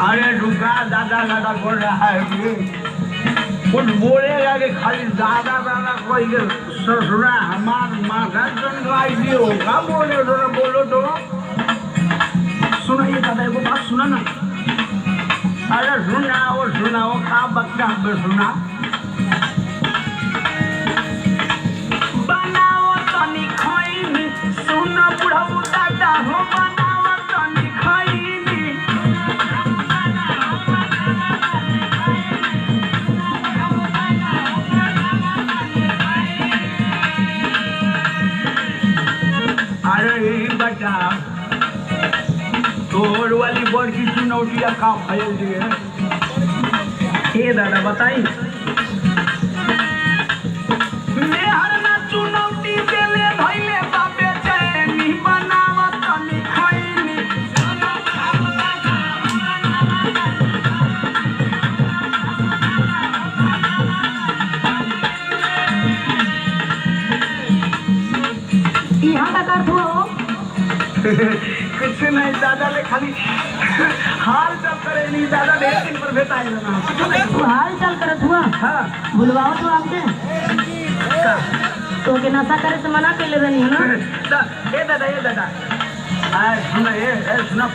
अरे रुका, दादा दादा बोल रहा है कि कुछ बोलेगा कि खाली दादा दादा कोई ससुरा हमार माथा चंद्राई भी होगा बोले तो बोलो तो सुनाइए दादा एगो बात सुना ना। अरे सुनाओ का बच्चा पे सुना। बनाओ तनी खैनी सुन बुढ़ऊ दादा हो बनाओ तनी खैनी। अरे बच्चा तोर वाली बड़की चुनौतियाँ का फैल दिए हे दादा बताई। मेहर ना चुनौती देले भइले बाबे चैनी बनाओ तनी खैनी। यहाँ का कर हो कुछ नहीं दादा ले खाली हाल चल करे नहीं दादा ढेर दिन पर भेटा है ना तू हाल चाल करत हुआ हाँ बुलवाओ तो हमके तो के नशा करे से मना कर ले रही है ना। ए दादा सुना